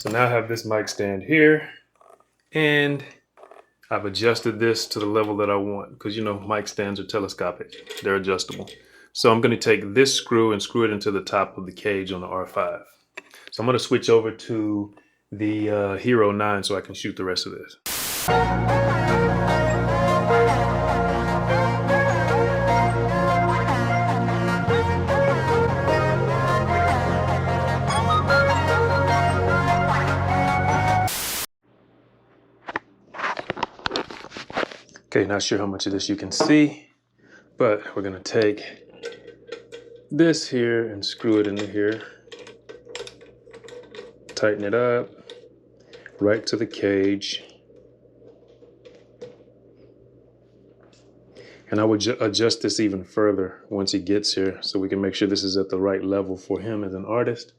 So now I have this mic stand here, and I've adjusted this to the level that I want, because you know mic stands are telescopic, they're adjustable. So I'm going to take this screw and screw it into the top of the cage on the R5. So I'm going to switch over to the Hero 9 so I can shoot the rest of this. Okay, not sure how much of this you can see, but we're going to take this here and screw it into here. Tighten it up right to the cage. And I would adjust this even further once he gets here so we can make sure this is at the right level for him as an artist.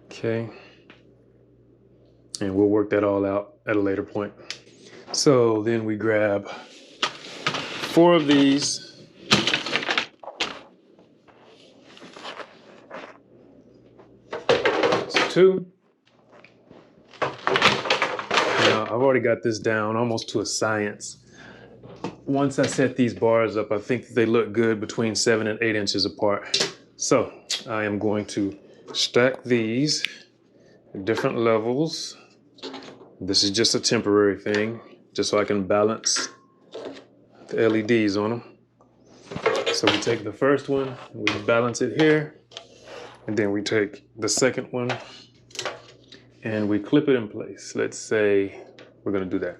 Okay. And we'll work that all out at a later point. So then we grab 4 of these. That's 2. Now I've already got this down almost to a science. Once I set these bars up, I think they look good between 7 and 8 inches apart. So I am going to stack these at different levels. This is just a temporary thing, just so I can balance the LEDs on them. So we take the first one, we balance it here, and then we take the second one and we clip it in place. Let's say we're gonna do that.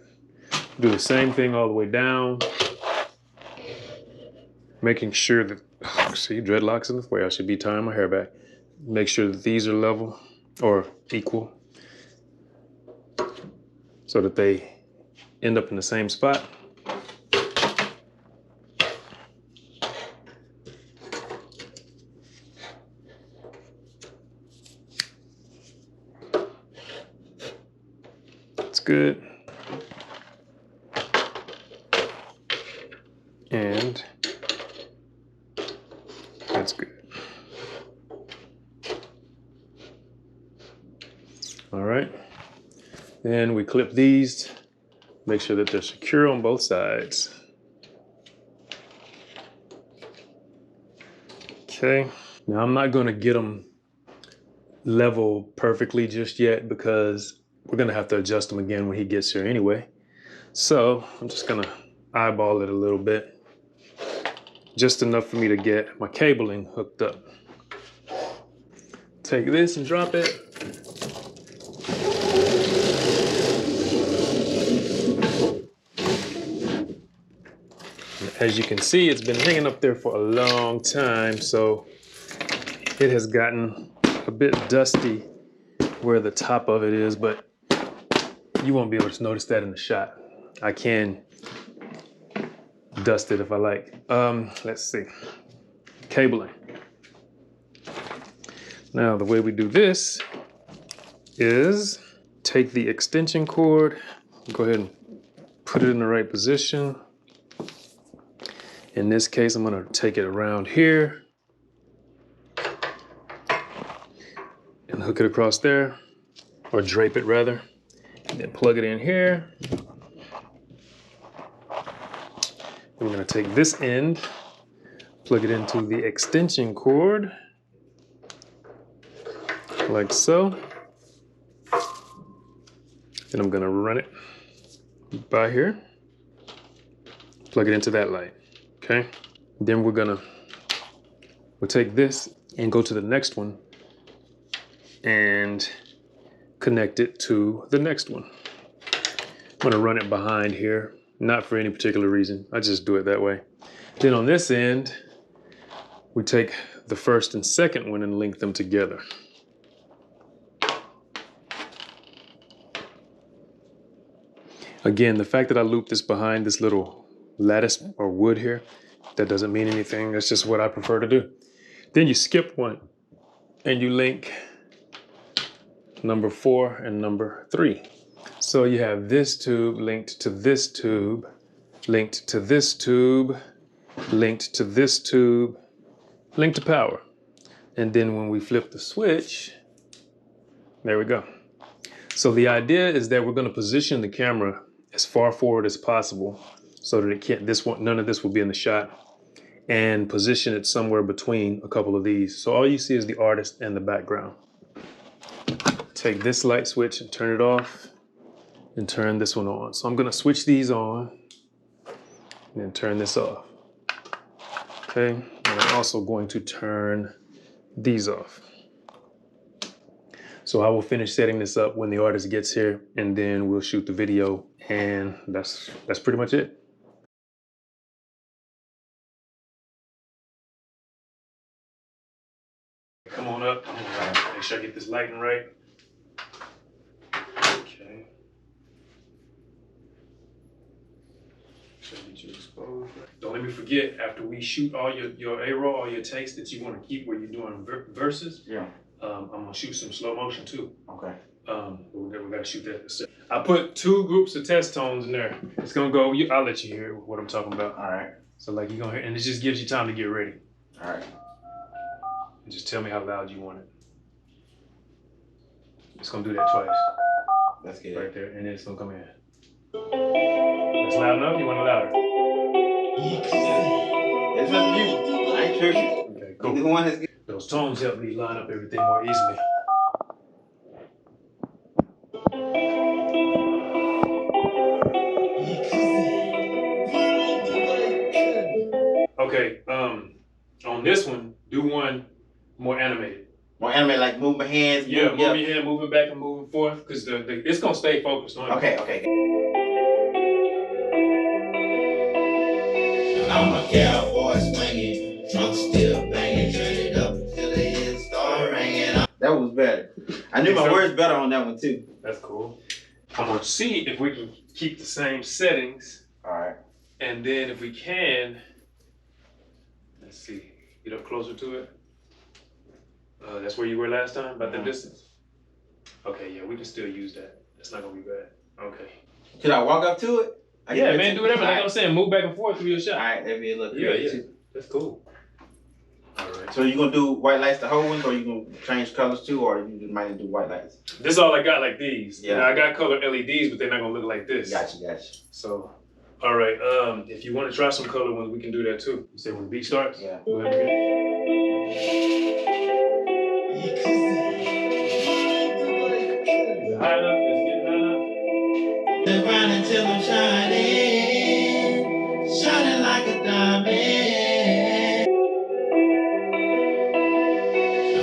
Do the same thing all the way down, making sure that, see, dreadlocks in the way, I should be tying my hair back. Make sure that these are level or equal so that they end up in the same spot. That's good. And that's good. All right. Then we clip these, make sure that they're secure on both sides. Okay. Now I'm not going to get them level perfectly just yet because we're going to have to adjust them again when he gets here anyway. So I'm just going to eyeball it a little bit, just enough for me to get my cabling hooked up. Take this and drop it. As you can see, it's been hanging up there for a long time, so it has gotten a bit dusty where the top of it is, but you won't be able to notice that in the shot. I can dust it if I like. Let's see. Cabling. Now, the way we do this is take the extension cord, go ahead and put it in the right position. In this case, I'm going to take it around here and hook it across there, or drape it rather, and then plug it in here. We're going to take this end, plug it into the extension cord, like so. Then I'm going to run it by here, plug it into that light. Okay, then we'll take this and go to the next one and connect it to the next one. I'm gonna run it behind here, not for any particular reason. I just do it that way. Then on this end, we take the first and second one and link them together. Again, the fact that I loop this behind this little lattice or wood here, that doesn't mean anything. That's just what I prefer to do. Then you skip one and you link number 4 and number 3. So you have this tube linked to this tube, linked to this tube, linked to this tube, linked to power. And then when we flip the switch, There we go. So the idea is that we're going to position the camera as far forward as possible so that it can't, none of this will be in the shot, and position it somewhere between a couple of these. So all you see is the artist and the background. Take this light switch and turn it off and turn this one on. So I'm going to switch these on and then turn this off. Okay, and I'm also going to turn these off. So I will finish setting this up when the artist gets here, and then we'll shoot the video, and that's pretty much it. Come on up. Make sure I get this lighting right. Okay. Get you exposed. Don't let me forget, after we shoot all your A-roll, all your takes that you want to keep where you're doing verses. Yeah. I'm gonna shoot some slow motion too. Okay. We gotta shoot that. I put 2 groups of test tones in there. It's gonna go. I'll let you hear what I'm talking about. All right. So like you're gonna hear, and it just gives you time to get ready. All right. And just tell me how loud you want it. It's gonna do that twice. That's good. Right there, and then it's gonna come in. That's loud enough. You want it louder? It's up to you. I ain't tripping. Okay, cool. The one that's good. Those tones help me line up everything more easily. Okay, on this one, do one more animated. More animated, like move my hands. Yeah, move your hand, moving back and moving forth, because it's gonna stay focused on it. Okay, okay. I'm a cowboy swinging, trunk still banging, turn it up till the head start ringing. That was better. I knew my words better on that one too. That's cool. I'm gonna see if we can keep the same settings. All right. And then if we can, let's see, get up closer to it. That's where you were last time, about the distance? Okay, yeah, we can still use that. That's not gonna be bad. Okay. Should I walk up to it? Yeah, man, do whatever. Like I'm saying, move back and forth through your shot. All right, that'd be a little crazy. Yeah. That's cool. All right. So you gonna do white lights the whole one, or you gonna change colors too, or you just might do white lights? This is all I got, like these. Yeah. I got color LEDs, but they're not gonna look like this. Gotcha. So, all right. If you want to try some color ones, we can do that too. You say when the beat starts? Yeah. Go ahead again. Is it high enough? Is it getting high enough? The grind until I'm shining like a diamond.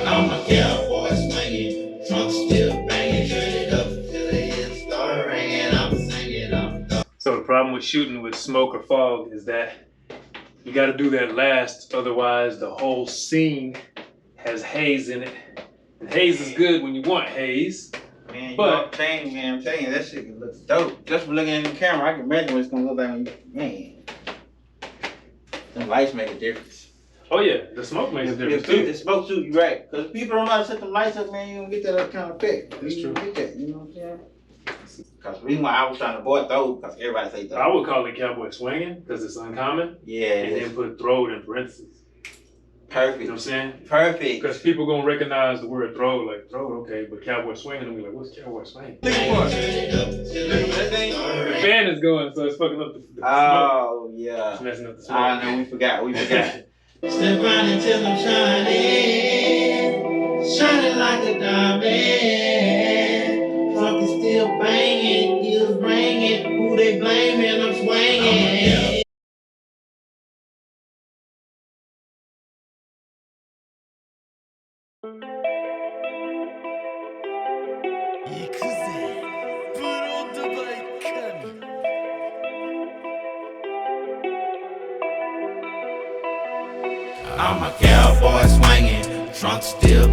I'm a cowboy swinging, trunk still banging, turn it up till the head start ringing. I'm singing. So the problem with shooting with smoke or fog is that you got to do that last, otherwise the whole scene has haze in it. And haze is good when you want haze. Man, you know, I'm telling you, that shit looks dope. Just from looking at the camera, I can imagine what it's gonna look like when you, man. The lights make a difference. Oh yeah, the smoke makes a difference too. The smoke too, you're right. Because people don't know how to set them lights up, man, you don't get that kind of effect. That's true. Get that, you know what I'm saying? Because the reason why I was trying to avoid throw, because everybody say throw. I would call it cowboy swinging, because it's uncommon. Yeah. And then put throw in parentheses. Perfect. You know what I'm saying? Perfect. Because people gonna recognize the word throw, like throw, okay, but cowboy swinging, and be like, what's cowboy swinging? The fan is going, so it's fucking up the smoke. Oh, yeah. It's messing up the smoke. I know, we forgot. Step round until I'm shining like a diamond. Trunk is still banging, heels ringing, who they blaming, I'm swinging. I'm a cowboy swinging, trunk still